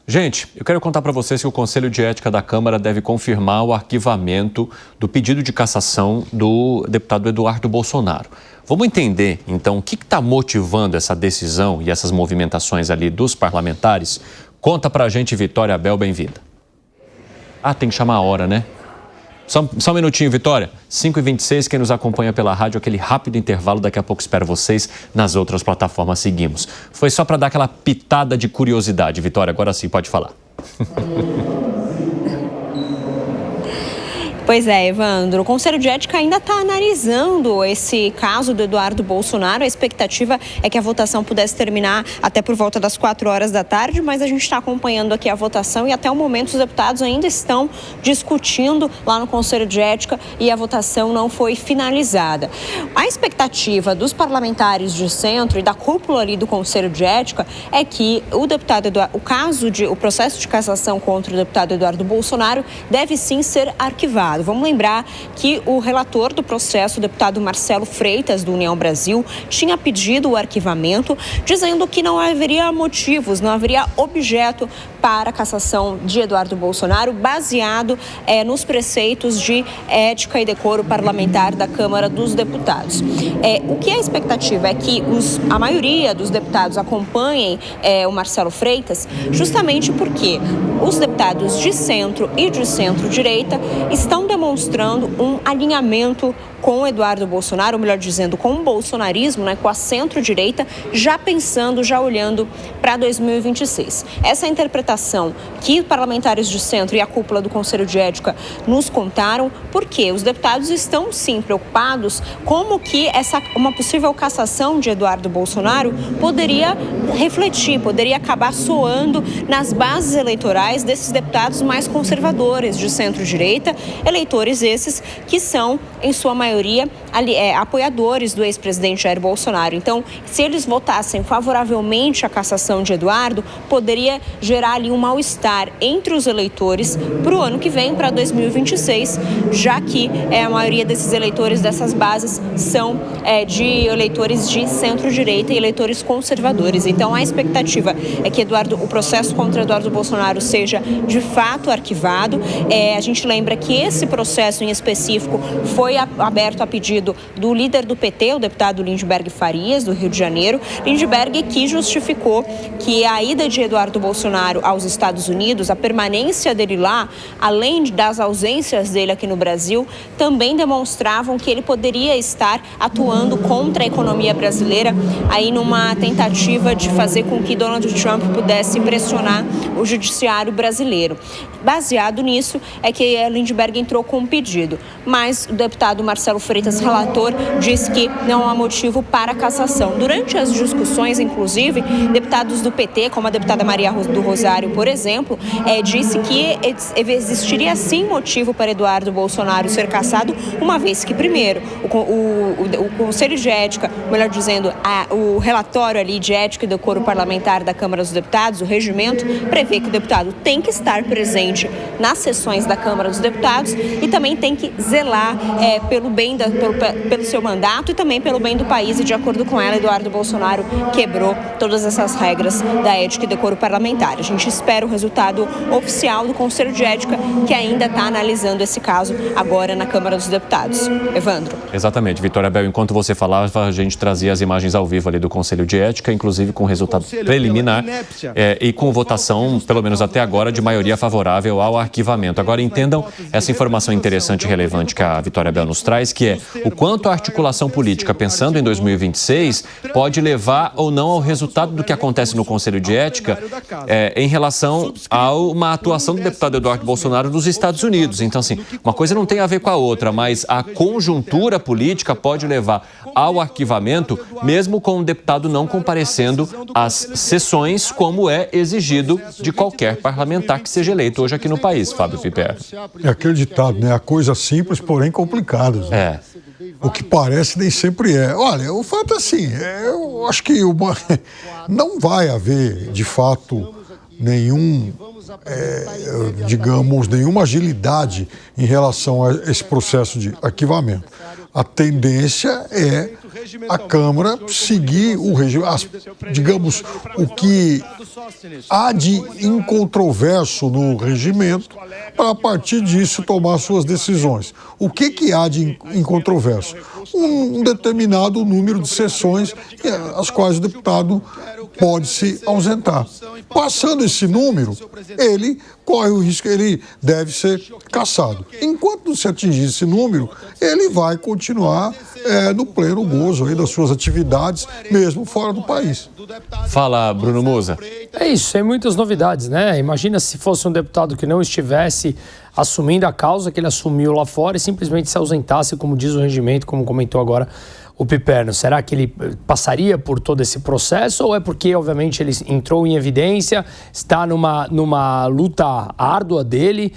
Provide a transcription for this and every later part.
Gente, eu quero contar para vocês que o Conselho de Ética da Câmara deve confirmar o arquivamento do pedido de cassação do deputado Eduardo Bolsonaro. Vamos entender, então, o que está motivando essa decisão e essas movimentações ali dos parlamentares? Conta pra gente, Vitória Abel, bem-vinda. Tem que chamar a hora, né? Só um minutinho, Vitória. 5h26, quem nos acompanha pela rádio, aquele rápido intervalo, daqui a pouco espero vocês nas outras plataformas. Seguimos. Foi só para dar aquela pitada de curiosidade, Vitória. Agora sim, pode falar. Pois é, Evandro, o Conselho de Ética ainda está analisando esse caso do Eduardo Bolsonaro. A expectativa é que a votação pudesse terminar até por volta das 4 horas da tarde, mas a gente está acompanhando aqui a votação e até o momento os deputados ainda estão discutindo lá no Conselho de Ética e a votação não foi finalizada. A expectativa dos parlamentares de centro e da cúpula ali do Conselho de Ética é que o processo de cassação contra o deputado Eduardo Bolsonaro deve sim ser arquivado. Vamos lembrar que o relator do processo, o deputado Marcelo Freitas, do União Brasil, tinha pedido o arquivamento, dizendo que não haveria motivos, não haveria objeto para a cassação de Eduardo Bolsonaro, baseado nos preceitos de ética e decoro parlamentar da Câmara dos Deputados. O que é a expectativa é que a maioria dos deputados acompanhem o Marcelo Freitas, justamente porque os deputados de centro e de centro-direita estão demonstrando um alinhamento com o Eduardo Bolsonaro, ou melhor dizendo, com o bolsonarismo, com a centro-direita, já pensando, já olhando para 2026. Essa é a interpretação que parlamentares de centro e a cúpula do Conselho de Ética nos contaram, porque os deputados estão, sim, preocupados como que uma possível cassação de Eduardo Bolsonaro poderia refletir, poderia acabar soando nas bases eleitorais desses deputados mais conservadores de centro-direita, eleitores esses que são, em sua maioria, apoiadores do ex-presidente Jair Bolsonaro. Então, se eles votassem favoravelmente a cassação de Eduardo, poderia gerar ali um mal-estar entre os eleitores para o ano que vem, para 2026, já que a maioria desses eleitores dessas bases são de eleitores de centro-direita e eleitores conservadores. Então, a expectativa é que o processo contra Eduardo Bolsonaro seja de fato arquivado. A gente lembra que esse processo em específico foi aberto a pedido do líder do PT, o deputado Lindbergh Farias, do Rio de Janeiro. Lindbergh que justificou que a ida de Eduardo Bolsonaro aos Estados Unidos, a permanência dele lá, além das ausências dele aqui no Brasil, também demonstravam que ele poderia estar atuando contra a economia brasileira, aí numa tentativa de fazer com que Donald Trump pudesse pressionar o judiciário brasileiro. Baseado nisso, é que Lindbergh entrou com um pedido, mas o deputado Marcelo Freitas, relator, disse que não há motivo para cassação. Durante as discussões, inclusive, deputados do PT, como a deputada Maria do Rosário, por exemplo, disse que existiria sim motivo para Eduardo Bolsonaro ser cassado, uma vez que, primeiro, o Conselho de Ética, melhor dizendo, o relatório ali de ética e decoro parlamentar da Câmara dos Deputados, o regimento, prevê que o deputado tem que estar presente nas sessões da Câmara dos Deputados e também tem que zelar pelo seu mandato e também pelo bem do país, e de acordo com ela, Eduardo Bolsonaro quebrou todas essas regras da ética e decoro parlamentar. A gente espera o resultado oficial do Conselho de Ética, que ainda está analisando esse caso agora na Câmara dos Deputados. Evandro. Exatamente, Vitória Abel, enquanto você falava, a gente trazia as imagens ao vivo ali do Conselho de Ética, inclusive com resultado preliminar e com votação, pelo menos até agora, de maioria favorável ao arquivamento. Agora entendam essa informação interessante e relevante que a Vitória Abel nos traz, que é o quanto a articulação política, pensando em 2026, pode levar ou não ao resultado do que acontece no Conselho de Ética em relação a uma atuação do deputado Eduardo Bolsonaro nos Estados Unidos. Então, assim, uma coisa não tem a ver com a outra, mas a conjuntura política pode levar ao arquivamento, mesmo com o deputado não comparecendo às sessões, como é exigido de qualquer parlamentar que seja eleito hoje aqui no país, Fábio Piperno. É aquele ditado, né? A coisa simples, porém complicada. Né? O que parece nem sempre é. Olha, o fato é assim, eu acho que não vai haver, de fato, nenhuma agilidade em relação a esse processo de arquivamento. A tendência é a Câmara seguir o regime, digamos, o que há de incontroverso no regimento, para a partir disso tomar suas decisões. O que há de incontroverso? Um determinado número de sessões às quais o deputado pode se ausentar. Passando esse número, ele corre o risco, ele deve ser cassado. Enquanto não se atingir esse número, ele vai continuar no pleno gozo aí das suas atividades, mesmo fora do país. Fala, Bruno Musa. É isso, tem muitas novidades, né? Imagina se fosse um deputado que não estivesse assumindo a causa que ele assumiu lá fora e simplesmente se ausentasse, como diz o regimento, como comentou agora o Piperno. Será que ele passaria por todo esse processo ou é porque, obviamente, ele entrou em evidência, está numa luta árdua dele,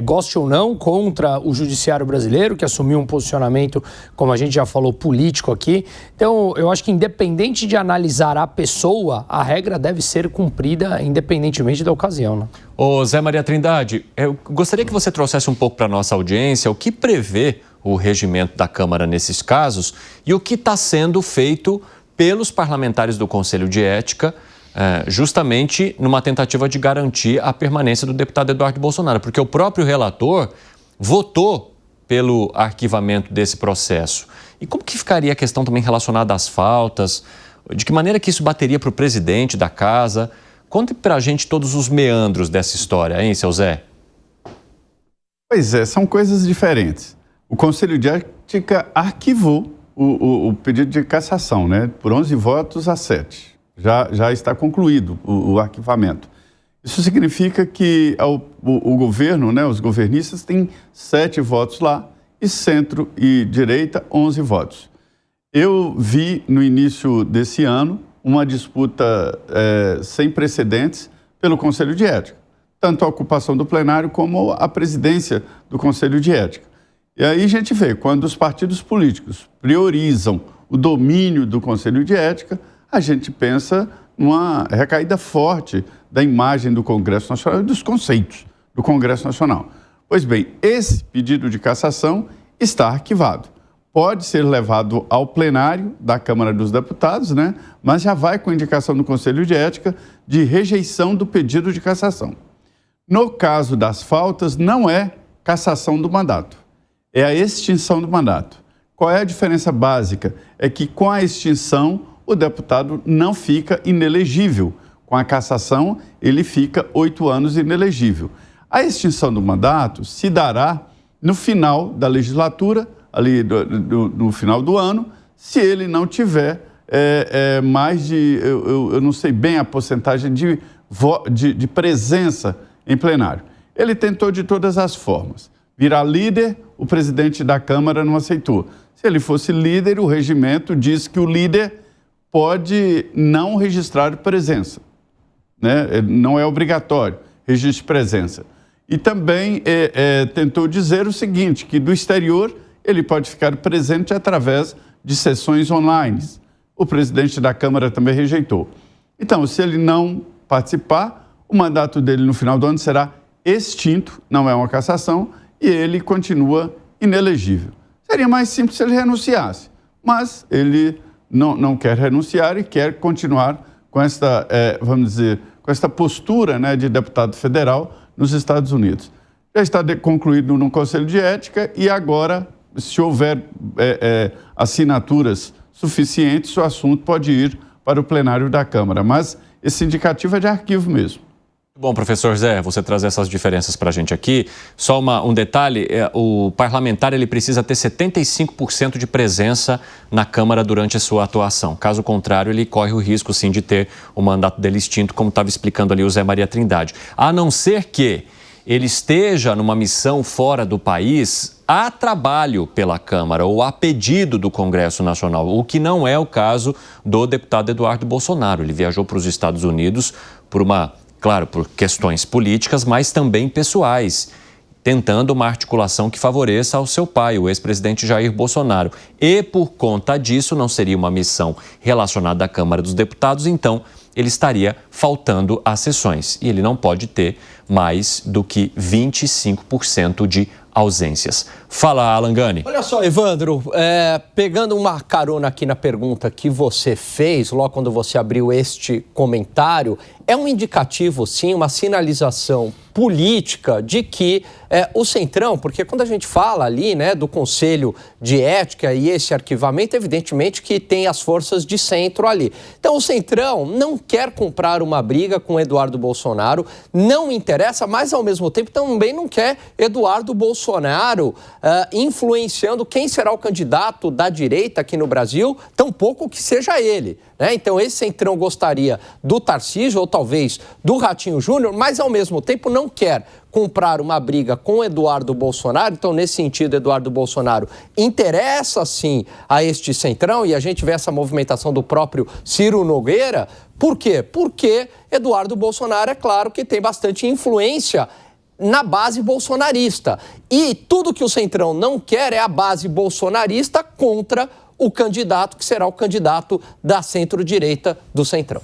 goste ou não, contra o judiciário brasileiro, que assumiu um posicionamento, como a gente já falou, político aqui. Então, eu acho que independente de analisar a pessoa, a regra deve ser cumprida independentemente da ocasião, né? Ô Zé Maria Trindade, eu gostaria que você trouxesse um pouco para a nossa audiência o que prevê o regimento da Câmara nesses casos e o que está sendo feito pelos parlamentares do Conselho de Ética, justamente numa tentativa de garantir a permanência do deputado Eduardo Bolsonaro, porque o próprio relator votou pelo arquivamento desse processo. E como que ficaria a questão também relacionada às faltas? De que maneira que isso bateria para o presidente da casa? Conte para a gente todos os meandros dessa história, hein, seu Zé? Pois é, são coisas diferentes. O Conselho de Ética arquivou o pedido de cassação, né? Por 11 votos a 7. Já está concluído o arquivamento. Isso significa que o governo, né, os governistas, têm 7 votos lá e centro e direita 11 votos. Eu vi no início desse ano uma disputa sem precedentes pelo Conselho de Ética, tanto a ocupação do plenário como a presidência do Conselho de Ética. E aí a gente vê, quando os partidos políticos priorizam o domínio do Conselho de Ética, a gente pensa numa recaída forte da imagem do Congresso Nacional e dos conceitos do Congresso Nacional. Pois bem, esse pedido de cassação está arquivado. Pode ser levado ao plenário da Câmara dos Deputados, né? Mas já vai com indicação do Conselho de Ética de rejeição do pedido de cassação. No caso das faltas, não é cassação do mandato, é a extinção do mandato. Qual é a diferença básica? É que com a extinção, o deputado não fica inelegível. Com a cassação, ele fica 8 anos inelegível. A extinção do mandato se dará no final da legislatura, ali no final do ano, se ele não tiver mais de, eu não sei bem a porcentagem de presença em plenário. Ele tentou de todas as formas. Virar líder, o presidente da Câmara não aceitou. Se ele fosse líder, o regimento diz que o líder pode não registrar presença, né? Não é obrigatório registro de presença. E também tentou dizer o seguinte, que do exterior ele pode ficar presente através de sessões online. O presidente da Câmara também rejeitou. Então, se ele não participar, o mandato dele no final do ano será extinto, não é uma cassação, e ele continua inelegível. Seria mais simples se ele renunciasse, mas ele não quer renunciar e quer continuar com esta, vamos dizer, com esta postura, né, de deputado federal nos Estados Unidos. Já está concluído no Conselho de Ética e agora, se houver assinaturas suficientes, o assunto pode ir para o plenário da Câmara, mas esse indicativo é de arquivo mesmo. Bom, professor Zé, você trazer essas diferenças para a gente aqui. Só um detalhe, o parlamentar ele precisa ter 75% de presença na Câmara durante a sua atuação. Caso contrário, ele corre o risco, sim, de ter o mandato dele extinto, como estava explicando ali o Zé Maria Trindade. A não ser que ele esteja numa missão fora do país a trabalho pela Câmara ou a pedido do Congresso Nacional, o que não é o caso do deputado Eduardo Bolsonaro. Ele viajou para os Estados Unidos claro, por questões políticas, mas também pessoais, tentando uma articulação que favoreça ao seu pai, o ex-presidente Jair Bolsonaro. E, por conta disso, não seria uma missão relacionada à Câmara dos Deputados, então ele estaria faltando às sessões. E ele não pode ter mais do que 25% de ausências. Fala, Alan Gani. Olha só, Evandro, pegando uma carona aqui na pergunta que você fez, logo quando você abriu este comentário, é um indicativo, sim, uma sinalização política de que o Centrão, porque quando a gente fala ali, né, do Conselho de Ética e esse arquivamento, evidentemente que tem as forças de centro ali. Então o Centrão não quer comprar uma briga com Eduardo Bolsonaro, não interessa, mas ao mesmo tempo também não quer Eduardo Bolsonaro influenciando quem será o candidato da direita aqui no Brasil, tampouco que seja ele, né? Então esse Centrão gostaria do Tarcísio ou talvez do Ratinho Júnior, mas ao mesmo tempo não quer comprar uma briga com Eduardo Bolsonaro. Então, nesse sentido, Eduardo Bolsonaro interessa, sim, a este Centrão, e a gente vê essa movimentação do próprio Ciro Nogueira. Por quê? Porque Eduardo Bolsonaro, é claro, que tem bastante influência na base bolsonarista. E tudo que o Centrão não quer é a base bolsonarista contra o candidato que será o candidato da centro-direita do Centrão.